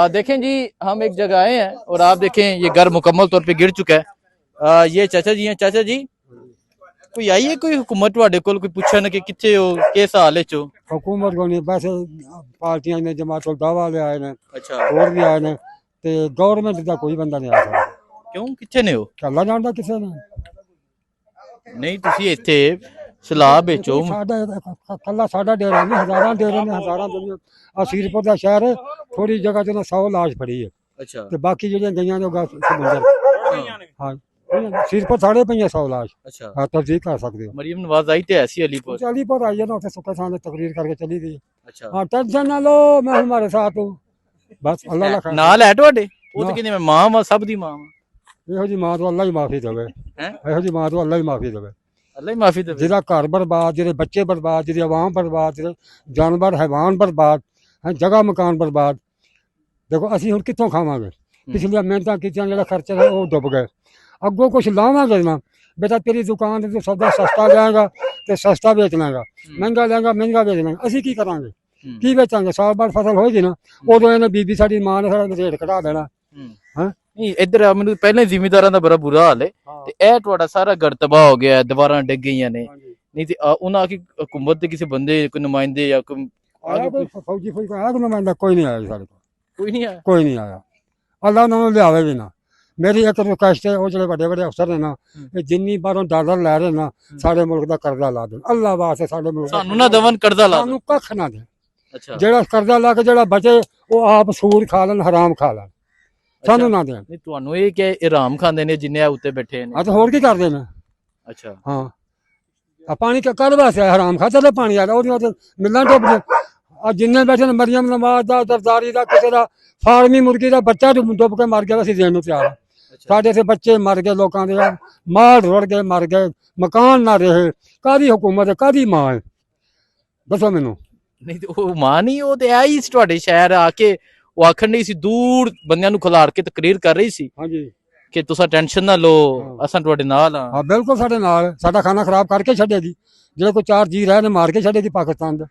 देखें जी, हम एक जगह आए हैं और आप देखें ये घर मुकम्मल तौर पे गिर चुका है। ये चाचा जी हैं। चाचा जी कोई आई है कोई हुकूमत वाले कोल कोई पूछन कि किथे हो किस हाल च हो? हुकूमत को नहीं बस पार्टियां ने जमात उल दावा वाले आए ने अच्छा और भी आए ने ते गवर्नमेंट का कोई बंदा नहीं आ सकता क्यों किथे ने हो? अल्लाह जानदा किसे ने नहीं तुसी इत्थे सलाह बेचो। साडा कल्ला साडा डेरा नहीं हजारां दुनिया असीरपुर दा शहर है, थोड़ी जगह च 100 लाश पड़ी है अच्छा ते बाकी जेड़ियां गईयां ने समुंदर हां सीरपुर साढ़े पईयां 100 लाश अच्छा हां तस्दीक कर सकते हो। मरियम नवाज आई थे ऐसी अलीपुर। अलीपुर आई है ना, उसे सुखे सामने तकरीर करके चली गई। अच्छा हाँ टेंशन ना लो, मैं हमारे साथ हूँ बस अल्लाह ला खैर नाल है ਤੁਹਾਡੇ ਉਹ ਨਾ। ਤਾਂ ਕਹਿੰਦੇ ਮੈਂ ਮਾਂ ਵਾਂ ਸਭ ਦੀ ਮਾਂ ਵਾਂ। ਇਹੋ ਜੀ ਮਾਂ ਤੋਂ ਅੱਲਾ ਹੀ ਮਾਫੀ ਦੇਵੇ ਹੈ ਇਹੋ ਜੀ ਮਾਂ ਤੋਂ ਅੱਲਾ ਹੀ ਮਾਫੀ ਦੇਵੇ ਅੱਲਾ ਹੀ ਮਾਫੀ ਦੇਵੇ। ਜਿਹਦਾ ਘਰ ਬਰਬਾਦ, ਜਿਹਦੇ ਬੱਚੇ ਬਰਬਾਦ, ਜਿਹਦੀ ਆਵਾਮ ਬਰਬਾਦ, ਜਿਹਦੇ ਜਾਨਵਰ ਹੈਵਾਨ ਬਰਬਾਦ ਹੈ, ਜਗ੍ਹਾ ਮਕਾਨ ਬਰਬਾਦ। ਦੇਖੋ ਅਸੀਂ ਹੁਣ ਕਿੱਥੋਂ ਖਾਵਾਂਗੇ? ਪਿਛਲੀਆਂ ਮਿਹਨਤਾਂ ਕੀਤੀਆਂ, ਜਿਹੜਾ ਖਰਚਾ ਹੈ ਉਹ ਡੁੱਬ ਗਏ। ਅੱਗੋਂ ਕੁਛ ਲਾਵਾਂਗੇ ਨਾ बेटा, तेरी दुकान से तो सौदा सस्ता लेगा तो सस्ता बेच लेगा, महंगा लेगा महंगा बेच लेगा। असी की करांगे की बेचांगे? साल बाद फसल होएगी ना उदों इन्हें बीबी साडी मां ने सारा रेट घटा देना। हां नहीं इधर ਮੈਨੂੰ ਪਹਿਲੇ ਜ਼ਿਮੀਂਦਾਰਾਂ ਦਾ ਬੜਾ ਬੁਰਾ ਹਾਲ ਹੈ ਤੇ ਇਹ ਤੁਹਾਡਾ ਸਾਰਾ ਘਰ ਤਬਾਹ ਹੋ ਗਿਆ, ਦੀਵਾਰਾਂ ਡਿੱਗ ਗਈਆਂ ਨੇ। ਨਹੀਂ ਤੇ ਉਹਨਾਂ ਕੀ ਹਕੂਮਤ ਦੇ ਕਿਸੇ ਬੰਦੇ ਕੋਈ ਨੁਮਾਇੰਦੇ ਜਾਂ ਕੋਈ आया कोई फौजी फौजी आया कोई नुमाइंदा? कोई नहीं आया साढ़े को, ਕੋਈ नहीं आया। कोई नहीं आया। अल्लाह उन्होंने लियावे भी ना। मेरी एक रिक्वेस्ट है, वो जो बड़े बड़े अफसर ने ना जिन्नी बारों डॉलर लै रहे ना साढ़े मुल्क का कर्जा ला देन। अल्लाह वास्ते साढ़े मुल्क ਸਾਨੂੰ ਨਾ ਦਵਨ ਕਰਜ਼ਾ ਲਾ सानू कख ना दे। ਅੱਛਾ जेड़ा कर्जा ला के जेड़ा बचे वो आप सूद खा लेन, हराम खा लेन, सानू ना देन। ਨਹੀਂ ਤੁਹਾਨੂੰ ਇਹ ਕਿ ਇਰਾਮ ਖਾਂਦੇ ਨੇ ਜਿੰਨੇ ਉੱਤੇ ਬੈਠੇ ਨੇ। हाँ तो होर की करदे ने? ਅੱਛਾ हाँ आ पानी कर वास्ते हराम खाता तो पानी आ रहा वो मिलना डुब आ जिन्ने बैठे ने मरियम नवाज दा, दरदारी दा, किसी दा फार्मी मुर्गी दा बच्चा डुब के मर गया, असीं देण नूं तैयार। साढ़े से बच्चे मर गए, लोगों के माल रुड़ गए, मर गए, मकान ना रहे। कादी हुकूमत है, कादी मां है? दसो मैनू। ਨਹੀਂ ਤੇ ਉਹ ਮਾਂ ਨਹੀਂ, ਉਹ ਤੇ ਆਈ ਸੀ ਤੁਹਾਡੇ ਸ਼ਹਿਰ ਆ ਕੇ, ਉਹ ਆਖਣ ਨਹੀਂ ਸੀ, ਦੂਰ ਬੰਦਿਆਂ ਨੂੰ ਖਿਲਾਰ ਕੇ ਤਕਰੀਰ ਕਰ ਰਹੀ ਸੀ हाँ जी ਕਿ ਤੁਸੀਂ ਟੈਨਸ਼ਨ ਨਾ ਲਓ, ਅਸਾਂ ਤੁਹਾਡੇ ਨਾਲ ਆ। हाँ बिल्कुल साढ़े नाल साडा खाना खराब करके छड़ेगी। जो कोई 4 जी रहे ने मार के छड़ेगी पाकिस्तान दे।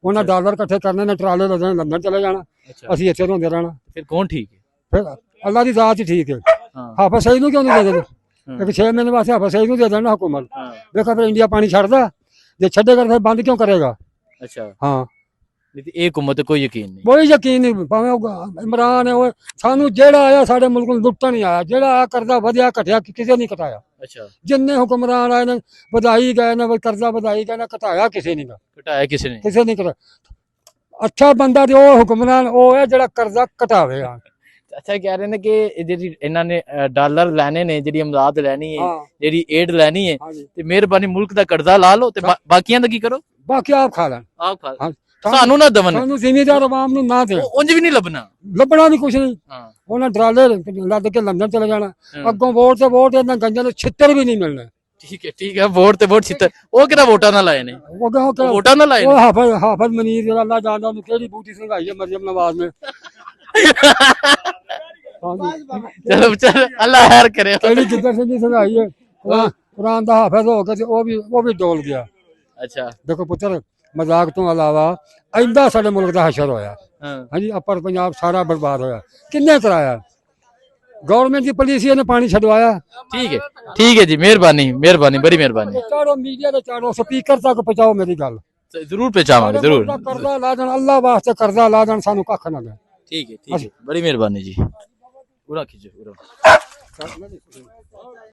उन्हें डॉलर इकट्ठे करने ने, ट्राले लदने, लंदन चले जाना, ਅੱਛਾ असीं इत्थे रोंदे रहना। ਫਿਰ कौन ठीक है? फिर अल्लाह दी जात ही ठीक है। हाँ हाफिज सईद नूं क्यों नहीं दे देंगे? एक 6 महीने वास्ते हाफिज सईद नूं दे देना हुकूमत। हाँ देखो फिर इंडिया पानी छड़दा, जे छड़ेगा फिर बंद क्यों करेगा? अच्छा हाँ नहीं ते एक हुकूमत कोई यकीन नहीं। कोई यकीन नहीं, भावें ਉਹ इमरान है वो सानू जेड़ा आया साडे मुल्क नूं लुੱਟਣ नहीं आया, जेड़ा आ करदा वधिया घटिया किसी नहीं घटाया। अच्छा जिन्ने हुक्मरान आए ने वधाई गए ने, कर्जा वधाई गए ने, घटाया किसी ने, घटाया किसी ने। किसी नहीं घटाया। अच्छा बंदा ते ਉਹ हुक्मरान ਉਹ ਹੈ ਜਿਹੜਾ ਕਰਜ਼ਾ ਘਟਾਵੇ। ਅੱਛਾ ਕਹਿ ਰਹੇ ਨੇ ਕਿ ਜਿਹੜੀ ਇਹਨਾਂ ਨੇ ਡਾਲਰ ਲੈਣੇ ਨੇ, ਜਿਹੜੀ ਇਮਦਾਦ ਲੈਣੀ ਹੈ, ਹਾਂ ਜਿਹੜੀ ਏਡ ਲੈਣੀ ਹੈ, ਹਾਂਜੀ ਤੇ ਮਿਹਰਬਾਨੀ ਮੁਲਕ ਦਾ ਕਰਜ਼ਾ ਲਾ ਲਓ ਤੇ ਬਾਕੀਆਂ ਦਾ ਕੀ ਕਰੋ? ਬਾਕੀ ਆਪ ਖਾ ਲੈਣ। ਆਪ ਖਾ ਹਾਂ ਸਾਨੂੰ ਨਾ ਦਵਨ, ਸਾਨੂੰ ਜ਼ਿਮੀਦਾਰ ਆਵਾਮ ਨੂੰ ਨਾ ਦੇਣ, ਉਂਝ ਵੀ ਨਹੀਂ ਲੱਭਣਾ। ਲੱਭਣਾ ਵੀ ਕੁਛ ਨਹੀਂ। ਹਾਂ ਉਹਨਾਂ ਡਰਾਲੇ ਲੱਦ ਕੇ ਲੰਡਨ ਚਲੇ ਜਾਣਾ, ਅੱਗੋਂ ਵੋਟ ਤੇ ਵੋਟ, ਇਹਨਾਂ ਗੰਜਾਂ ਨੂੰ ਛਿੱਤਰ ਵੀ ਨਹੀਂ ਮਿਲਣਾ। ਠੀਕ ਹੈ ਵੋਟ ਤੇ ਵੋਟ ਛਿੱਤਰ। ਉਹ ਕਿਹੜਾ ਵੋਟਾਂ ਨਾਲ ਲਾਏ ਨੇ? ਉਹ ਵੋਟਾਂ ਨਾਲ ਲਾਏ ਨੇ। ਹਾਫਿਜ਼ ਮਨੀਰ ਜਿਹੜਾ ਅੱਲਾ ਜਾਣਦਾ ਉਹਨੂੰ ਕਿਹੜੀ ਬੂਟੀ ਸੰਘਾਈ ਹੈ ਮਰੀਮ ਨਵਾਜ਼ ਨੇ। ਚਲੋ ਚਲ ਅੱਲਾ ਖੈਰ ਕਰੇ। ਕਿਹੜੀ ਜਿੱਦਰ ਸਿੰਘ ਦੀ ਸੰਘਾਈ ਹੈ, ਕੁਰਾਨ ਦਾ ਹਾਫਿਜ਼ ਹੋ ਕੇ ਉਹ ਵੀ ਡੋਲ ਗਿਆ। ਅੱਛਾ ਦੇਖੋ ਪੁੱਤਰ, ਮਜ਼ਾਕ ਤੋਂ ਇਲਾਵਾ ਇੰਦਾ ਸਾਡੇ ਮੁਲਕ ਦਾ ਹਸ਼ਰ ਹੋਇਆ। ਹਾਂ ਹਾਂਜੀ ਅਪਰ ਪੰਜਾਬ ਸਾਰਾ ਬਰਬਾਦ ਹੋਇਆ। ਕਿੰਨੇ ਕਰਾਇਆ? गवर्नमेंट की पुलिस ने पानी छड़वाया। ठीक है जी, मेहरबानी मेहरबानी, बड़ी मेहरबानी। चारों मीडिया के चारों स्पीकर तक पहुंचाओ मेरी गल। जरूर पहुंचावांगे जरूर। कर्जा ला देन, अल्लाह वास्ते कर्जा ला देन, सानू कख ना दे। ठीक है बड़ी मेहरबानी जी। पूरा खींचो पूरा।